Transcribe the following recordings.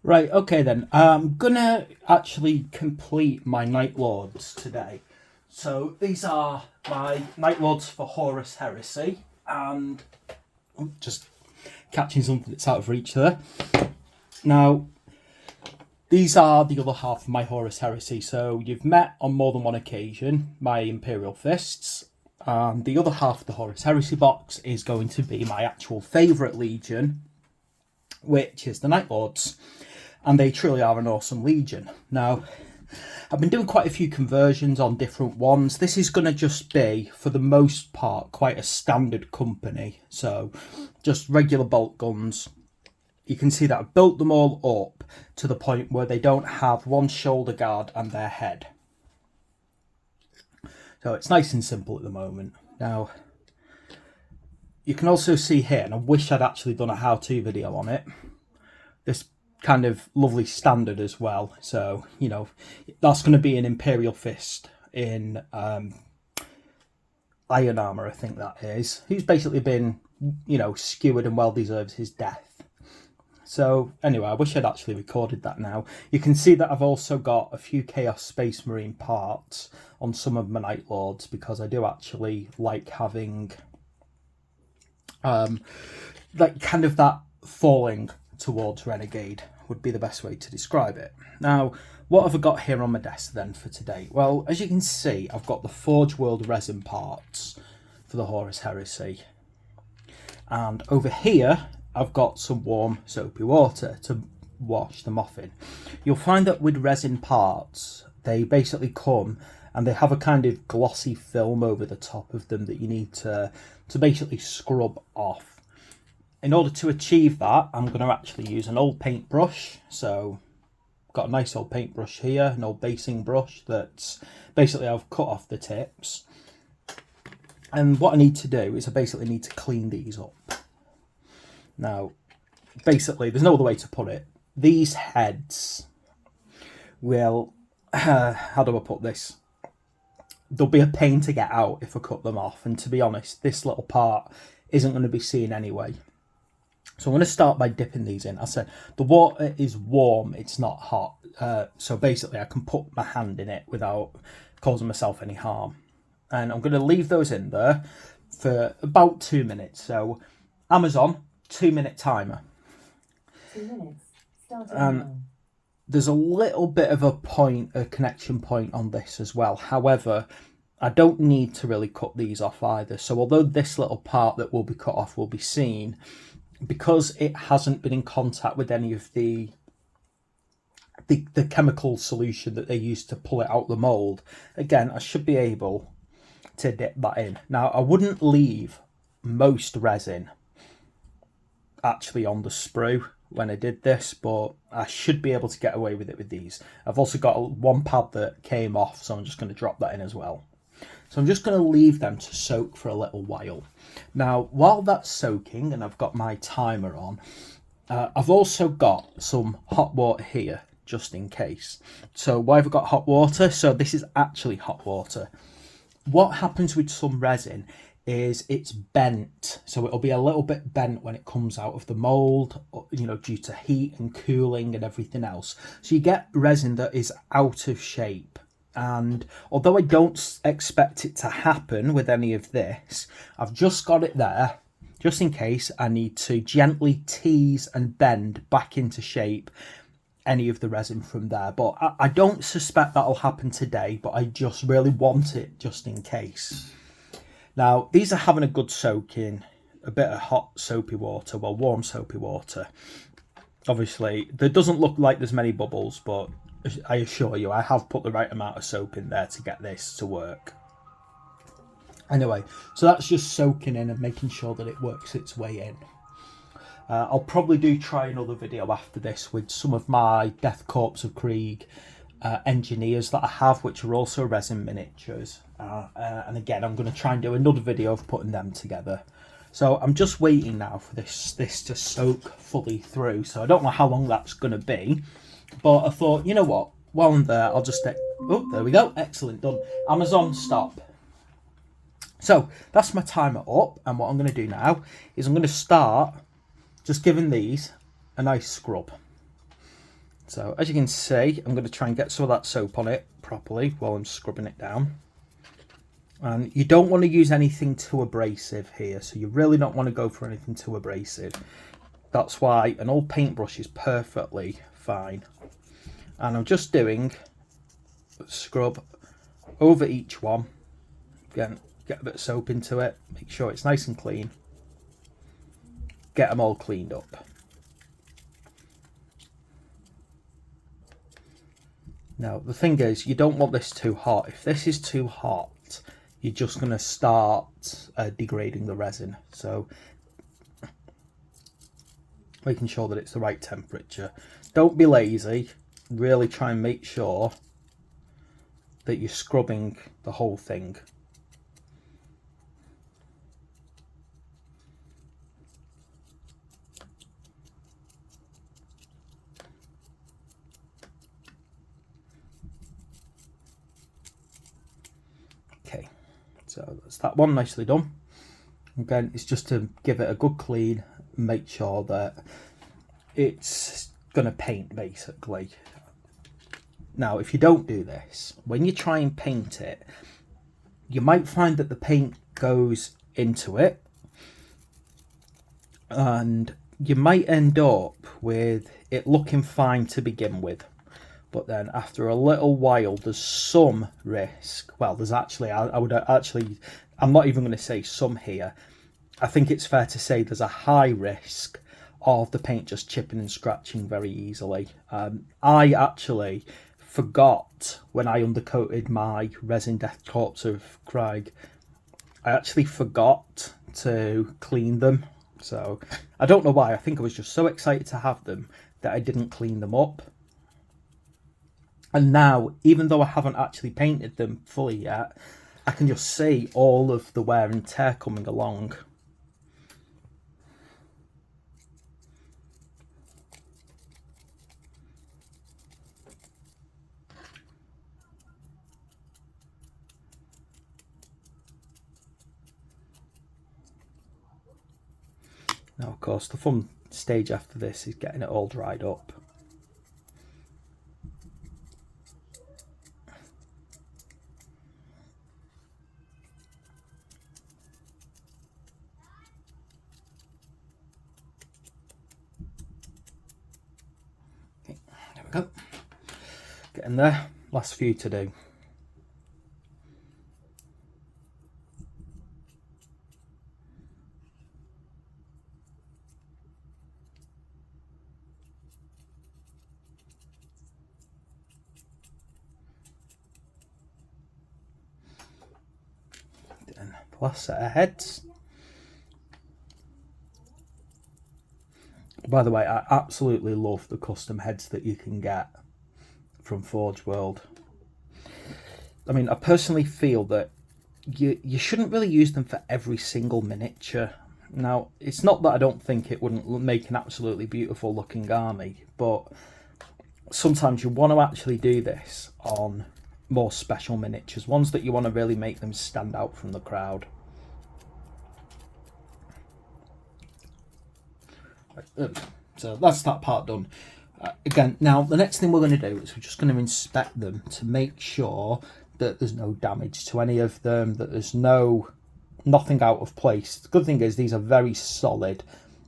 Right, okay then. I'm gonna actually complete my Night Lords today. So these are my Night Lords for Horus Heresy, and I'm just catching something that's out of reach there. Now, these are the other half of my Horus Heresy. So you've met on more than one occasion, my Imperial Fists. And the other half of the Horus Heresy box is going to be my actual favourite Legion, which is the Night Lords. And they truly are an awesome Legion. Now, I've been doing quite a few conversions on different ones. This is going to just be, for the most part, quite a standard company. So, just regular bolt guns. You can see that I've built them all up to the point where they don't have one shoulder guard and their head. So, it's nice and simple at the moment. Now, you can also see here, and I wish I'd actually done a how-to video on it, this kind of lovely standard as well. So, you know, that's going to be an Imperial Fist in iron armour, I think that is, who's basically been, you know, skewered and well deserves his death. So anyway, I wish I'd actually recorded that now. You can see that I've also got a few Chaos Space Marine parts on some of my Night Lords, because I do actually like having like kind of that falling towards Renegade would be the best way to describe it. Now, what have I got here on my desk then for today? Well, as you can see, I've got the Forge World resin parts for the Horus Heresy. And over here, I've got some warm soapy water to wash them off in. You'll find that with resin parts, they basically come and they have a kind of glossy film over the top of them that you need to basically scrub off. In order to achieve that, I'm going to actually use an old paintbrush. So I've got a nice old paintbrush here, an old basing brush that's basically I've cut off the tips. And what I need to do is I basically need to clean these up. Now, basically, there's no other way to put it. These heads will, how do I put this? They'll be a pain to get out if I cut them off. And to be honest, this little part isn't going to be seen anyway. So I'm going to start by dipping these in. I said the water is warm, it's not hot. So basically I can put my hand in it without causing myself any harm. And I'm going to leave those in there for about 2 minutes. So Amazon, 2-minute timer. 2 minutes. Starting now. There's a little bit of a connection point on this as well. However, I don't need to really cut these off either. So although this little part that will be cut off will be seen, because it hasn't been in contact with any of the chemical solution that they used to pull it out the mold, again, I should be able to dip that in. Now, I wouldn't leave most resin actually on the sprue when I did this, but I should be able to get away with it with these. I've also got one pad that came off, so I'm just going to drop that in as well. So I'm just going to leave them to soak for a little while. Now, while that's soaking and I've got my timer on, I've also got some hot water here, just in case. So why have I got hot water? So this is actually hot water. What happens with some resin is it's bent. So it'll be a little bit bent when it comes out of the mold, you know, due to heat and cooling and everything else. So you get resin that is out of shape. And although I don't expect it to happen with any of this, I've just got it there just in case I need to gently tease and bend back into shape any of the resin from there. But I don't suspect that'll happen today, but I just really want it just in case. Now, these are having a good soak in a bit of hot soapy water, well, warm soapy water. Obviously, there doesn't look like there's many bubbles, but I assure you, I have put the right amount of soap in there to get this to work. Anyway, so that's just soaking in and making sure that it works its way in. I'll probably try another video after this with some of my Death Corps of Krieg engineers that I have, which are also resin miniatures. And again, I'm going to try and do another video of putting them together. So I'm just waiting now for this to soak fully through. So I don't know how long that's going to be. But I thought, you know what? While I'm there, I'll just... Oh, there we go. Excellent. Done. Amazon, stop. So that's my timer up. And what I'm going to do now is I'm going to start just giving these a nice scrub. So as you can see, I'm going to try and get some of that soap on it properly while I'm scrubbing it down. And you don't want to use anything too abrasive here, so you really don't want to go for anything too abrasive. That's why an old paintbrush is perfectly fine. And I'm just doing a scrub over each one. Again, get a bit of soap into it, make sure it's nice and clean. Get them all cleaned up. Now, the thing is, you don't want this too hot. If this is too hot, you're just going to start degrading the resin. So, making sure that it's the right temperature. Don't be lazy. Really try and make sure that you're scrubbing the whole thing. Okay, so that's that one nicely done. Again, it's just to give it a good clean, make sure that it's going to paint basically. Now, if you don't do this, when you try and paint it, you might find that the paint goes into it and you might end up with it looking fine to begin with. But then after a little while, there's some risk. Well, there's actually, I'm not even going to say some here. I think it's fair to say there's a high risk of the paint just chipping and scratching very easily. I actually forgot when I undercoated my Resin Death Corpse of Craig, I actually forgot to clean them. So I don't know why. I think I was just so excited to have them that I didn't clean them up. And now, even though I haven't actually painted them fully yet, I can just see all of the wear and tear coming along. Now, of course, the fun stage after this is getting it all dried up. Okay, there we go. Getting there. Last few to do. Then the last set of heads. By the way, I absolutely love the custom heads that you can get from Forge World. I mean, I personally feel that you shouldn't really use them for every single miniature. Now, it's not that I don't think it wouldn't make an absolutely beautiful looking army, but sometimes you want to actually do this on more special miniatures, ones that you want to really make them stand out from the crowd. So that's that part done. Again, now the next thing we're going to do is we're just going to inspect them to make sure that there's no damage to any of them, that there's nothing out of place. The good thing is these are very solid,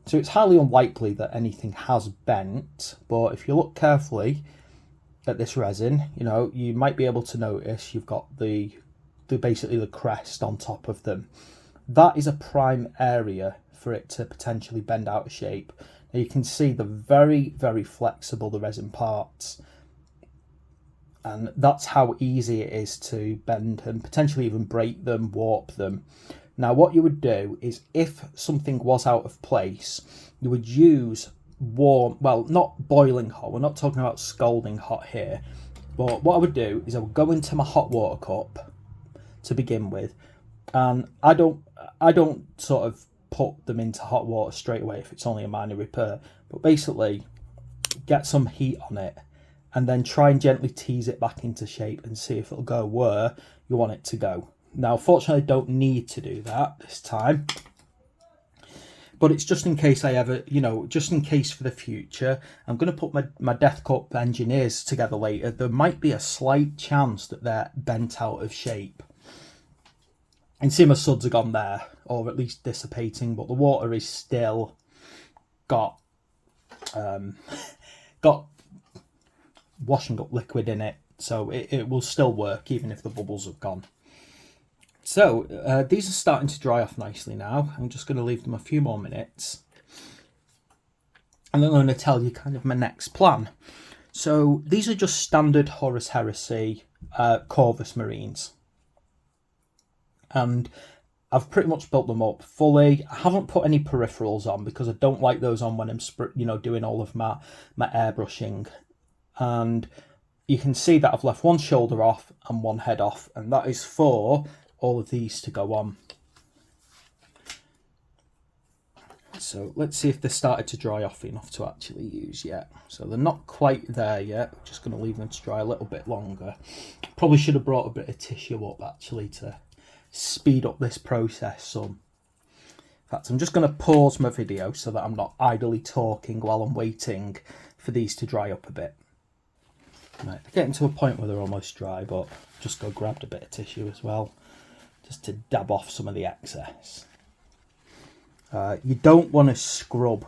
so it's highly unlikely that anything has bent. But if you look carefully at this resin, you know, you might be able to notice you've got the basically the crest on top of them. That is a prime area for it to potentially bend out of shape. Now you can see the very, very flexible the resin parts, and that's how easy it is to bend and potentially even break them, warp them. Now what you would do is, if something was out of place, you would use warm, well, not boiling hot, we're not talking about scalding hot here, but what I would do is I would go into my hot water cup to begin with, and I don't sort of put them into hot water straight away if it's only a minor repair, but basically get some heat on it and then try and gently tease it back into shape and see if it'll go where you want it to go. Now, fortunately, I don't need to do that this time, but it's just in case I ever, you know, just in case for the future. I'm going to put my Death Cup engineers together later. There might be a slight chance that they're bent out of shape. And see, my suds are gone there, or at least dissipating, but the water is still got washing up liquid in it, so it will still work even if the bubbles have gone. So these are starting to dry off nicely now. I'm just going to leave them a few more minutes, and then I'm going to tell you kind of my next plan. So these are just standard Horus Heresy Corvus Marines, and I've pretty much built them up fully. I haven't put any peripherals on because I don't like those on when I'm doing all of my airbrushing. And you can see that I've left one shoulder off and one head off, and that is for all of these to go on. So let's see if they started to dry off enough to actually use yet. So they're not quite there yet. We're just going to leave them to dry a little bit longer. Probably should have brought a bit of tissue up actually to speed up this process some. In fact, I'm just going to pause my video so that I'm not idly talking while I'm waiting for these to dry up a bit. Right, they're getting to a point where they're almost dry, but just go grab a bit of tissue as well, just to dab off some of the excess. You don't want to scrub,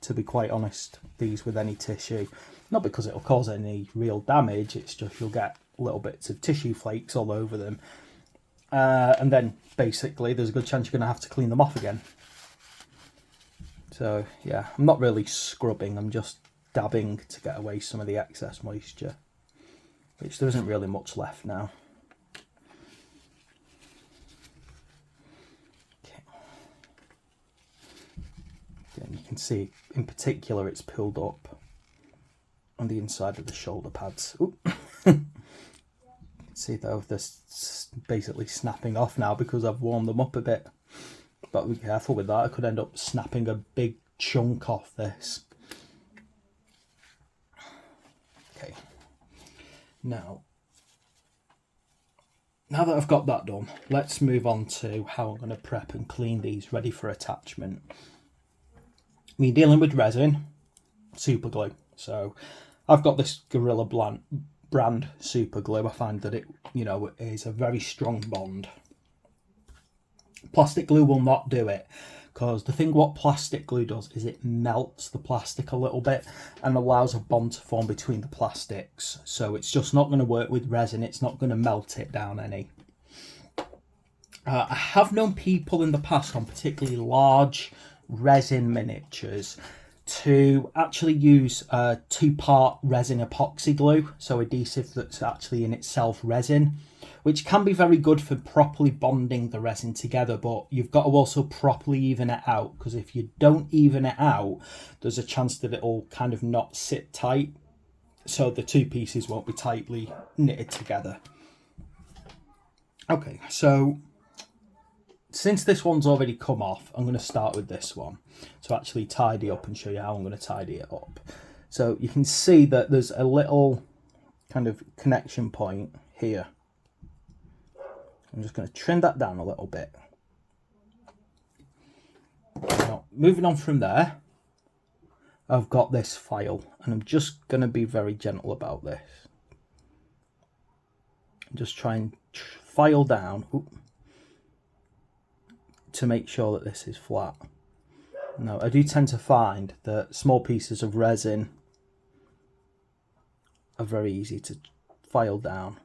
to be quite honest, these with any tissue. Not because it'll cause any real damage, it's just you'll get little bits of tissue flakes all over them. And then basically there's a good chance you're going to have to clean them off again. So yeah, I'm not really scrubbing, I'm just dabbing to get away some of the excess moisture, which there isn't really much left now. Okay. Again, you can see in particular it's pulled up on the inside of the shoulder pads. See though, they're basically snapping off now because I've warmed them up a bit. But be careful with that, I could end up snapping a big chunk off this. Okay, now that I've got that done, let's move on to how I'm going to prep and clean these ready for attachment. Me dealing with resin, super glue. So I've got this Gorilla brand super glue. I find that it, is a very strong bond. Plastic glue will not do it, because the thing what plastic glue does is it melts the plastic a little bit and allows a bond to form between the plastics. So it's just not going to work with resin. It's not going to melt it down any. I have known people in the past on particularly large resin miniatures to actually use two-part resin epoxy glue, so adhesive that's actually in itself resin, which can be very good for properly bonding the resin together, but you've got to also properly even it out, because if you don't even it out, there's a chance that it'll kind of not sit tight, so the two pieces won't be tightly knitted together. Okay, so since this one's already come off, I'm going to start with this one to actually tidy up and show you how I'm going to tidy it up. So you can see that there's a little kind of connection point here. I'm just going to trim that down a little bit. Now, moving on from there, I've got this file, and I'm just going to be very gentle about this. Just try and file down to make sure that this is flat. Now, I do tend to find that small pieces of resin are very easy to file down.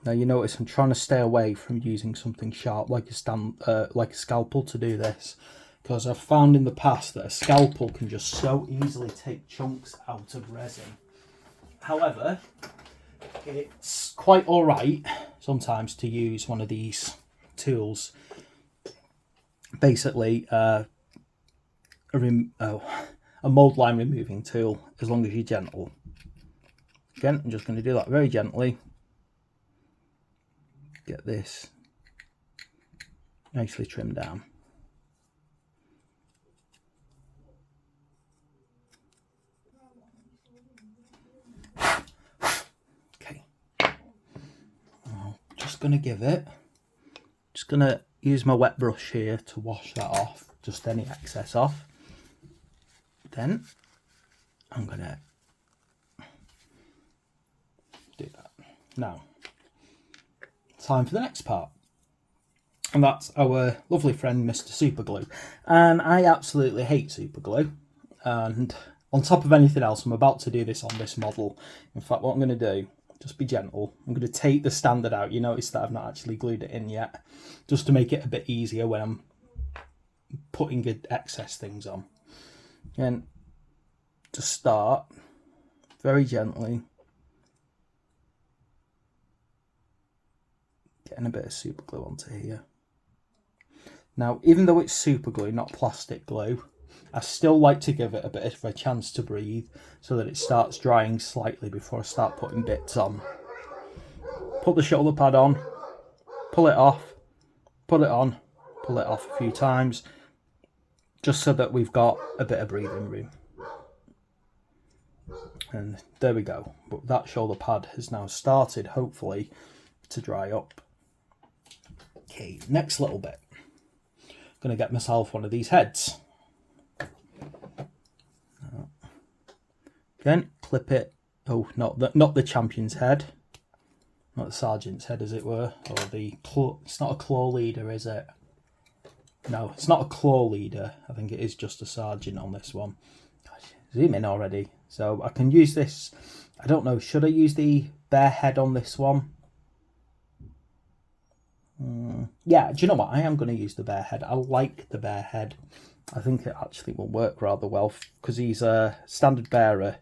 Now you notice I'm trying to stay away from using something sharp like a scalpel to do this, because I've found in the past that a scalpel can just so easily take chunks out of resin. However, it's quite alright sometimes to use one of these tools, basically a mold line removing tool, as long as you're gentle. Again, I'm just going to do that very gently. Get this nicely trimmed down. going to give it, just going to use my wet brush here to wash that off, just any excess off. Then I'm going to do that. Now, time for the next part. And that's our lovely friend, Mr. Superglue. And I absolutely hate superglue. And on top of anything else, I'm about to do this on this model. In fact, what I'm going to do, just be gentle. I'm going to take the standard out. You notice that I've not actually glued it in yet. Just to make it a bit easier when I'm putting excess things on. And to start, very gently, getting a bit of super glue onto here. Now, even though it's super glue, not plastic glue, I still like to give it a bit of a chance to breathe so that it starts drying slightly before I start putting bits on. Put the shoulder pad on, pull it off, put it on, pull it off a few times, just so that we've got a bit of breathing room. And there we go. But that shoulder pad has now started, hopefully, to dry up. Okay, next little bit. I'm going to get myself one of these heads. Again, clip it. Oh, not the champion's head. Not the sergeant's head, as it were. Or the claw. It's not a claw leader, is it? No, it's not a claw leader. I think it is just a sergeant on this one. Gosh, zoom in already. So I can use this. I don't know. Should I use the bear head on this one? Yeah, do you know what? I am going to use the bear head. I like the bear head. I think it actually will work rather well because he's a standard bearer.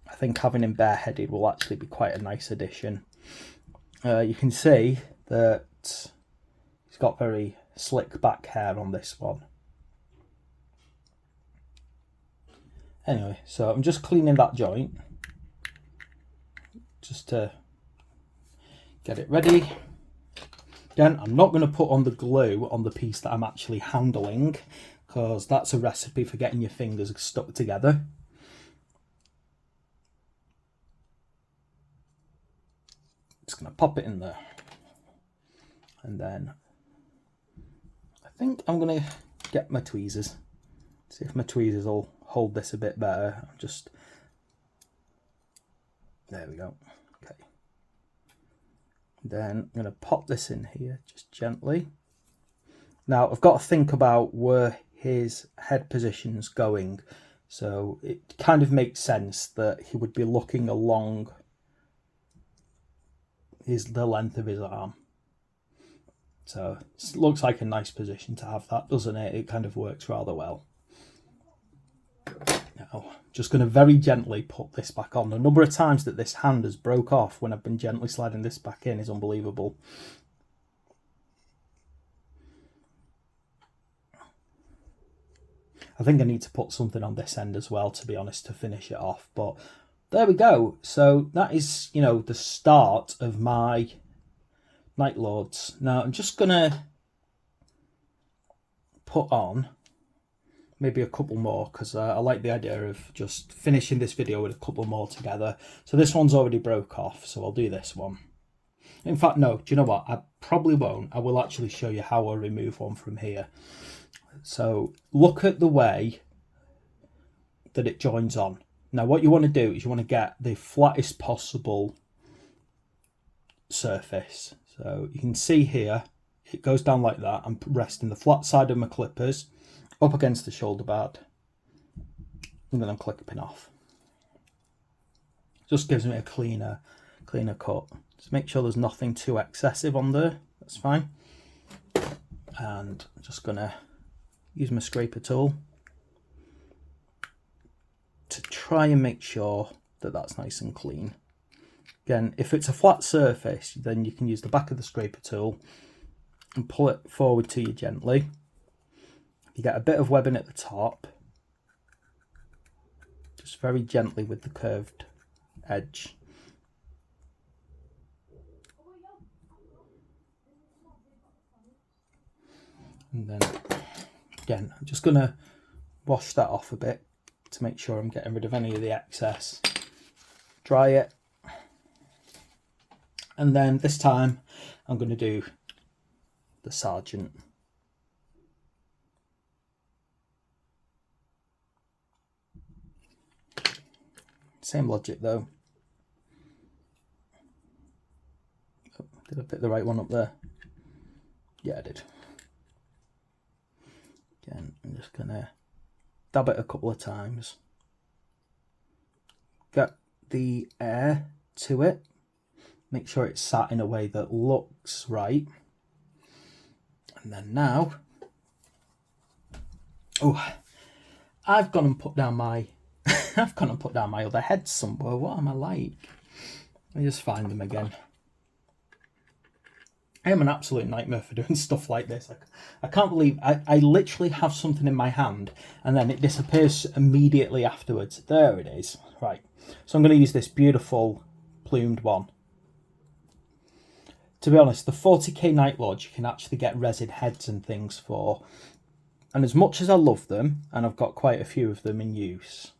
I think having him bareheaded will actually be quite a nice addition. You can see that he's got very slick back hair on this one. Anyway, so I'm just cleaning that joint just to get it ready. Again, I'm not going to put on the glue on the piece that I'm actually handling because that's a recipe for getting your fingers stuck together. Just going to pop it in there. And then I think I'm going to get my tweezers. See if my tweezers will hold this a bit better. Just, there we go. Okay. Then I'm going to pop this in here just gently. Now I've got to think about where his head position's going. So it kind of makes sense that he would be looking along the length of his arm. So it looks like a nice position to have that, doesn't it? It kind of works rather well. Now, just going to very gently put this back on. The number of times that this hand has broke off when I've been gently sliding this back in is unbelievable. I think I need to put something on this end as well, to be honest, to finish it off. But there we go. So that is, you know, the start of my Night Lords. Now I'm just going to put on maybe a couple more because I like the idea of just finishing this video with a couple more together. So this one's already broke off, so I'll do this one. In fact, no, do you know what? I probably won't. I will actually show you how I remove one from here. So look at the way that it joins on. Now what you want to do is you want to get the flattest possible surface. So you can see here, it goes down like that. I'm resting the flat side of my clippers up against the shoulder pad, and then I'm clipping off. Just gives me a cleaner cut. Just make sure there's nothing too excessive on there. That's fine. And I'm just gonna use my scraper tool to try and make sure that that's nice and clean. Again, if it's a flat surface, then you can use the back of the scraper tool and pull it forward to you gently. You get a bit of webbing at the top, just very gently with the curved edge. And then again, I'm just going to wash that off a bit to make sure I'm getting rid of any of the excess. Dry it, And then this time I'm going to do the Sergeant. Same logic though. Oh, did I pick the right one up there? Yeah, I did. Again, I'm just going to dab it a couple of times. Get the air to it. Make sure it's sat in a way that looks right. And then now, oh, I've gone and put down my other heads somewhere. What am I like? Let me just find them again. I am an absolute nightmare for doing stuff like this. I can't believe I literally have something in my hand and then it disappears immediately afterwards. There it is. Right. So I'm going to use this beautiful plumed one. To be honest, the 40k Night Lords you can actually get resin heads and things for. And as much as I love them, and I've got quite a few of them in use,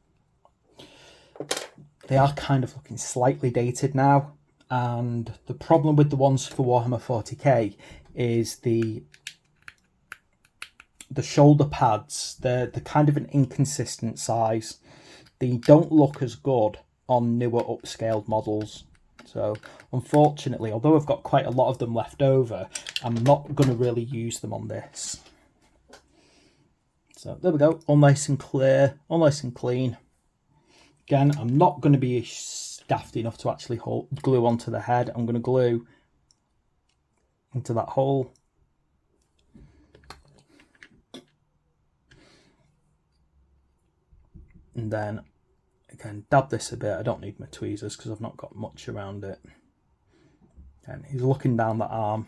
they are kind of looking slightly dated now. And the problem with the ones for Warhammer 40k is the shoulder pads. They're kind of an inconsistent size. They don't look as good on newer upscaled models. So unfortunately, although I've got quite a lot of them left over, I'm not going to really use them on this. So there we go, all nice and clear, all nice and clean. Again, I'm not going to be daft enough to actually glue onto the head. I'm going to glue into that hole. And then, again, dab this a bit. I don't need my tweezers because I've not got much around it. And he's looking down the arm,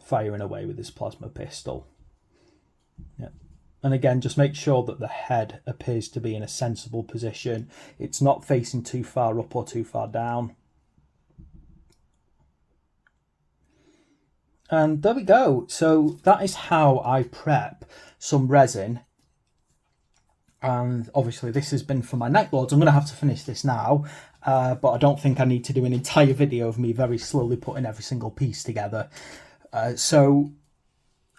firing away with his plasma pistol. Yeah. And again, just make sure that the head appears to be in a sensible position. It's not facing too far up or too far down. And there we go. So that is how I prep some resin. And obviously this has been for my Night Lords. I'm going to have to finish this now. But I don't think I need to do an entire video of me very slowly putting every single piece together. So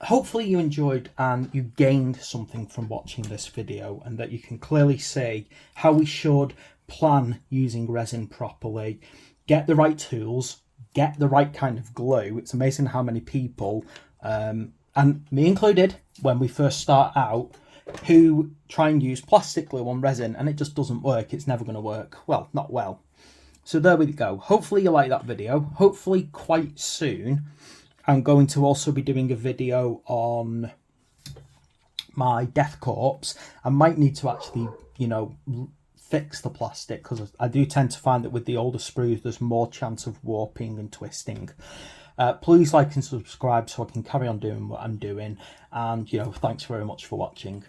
hopefully you enjoyed and you gained something from watching this video, and that you can clearly see how we should plan using resin properly, get the right tools, get the right kind of glue. It's amazing how many people, and me included, when we first start out, who try and use plastic glue on resin and it just doesn't work. It's never going to work. Well, not well. So there we go. Hopefully you like that video. Hopefully quite soon I'm going to also be doing a video on my Death Corpse. I might need to actually, you know, fix the plastic, because I do tend to find that with the older sprues there's more chance of warping and twisting. Please like and subscribe so I can carry on doing what I'm doing, and you know, thanks very much for watching.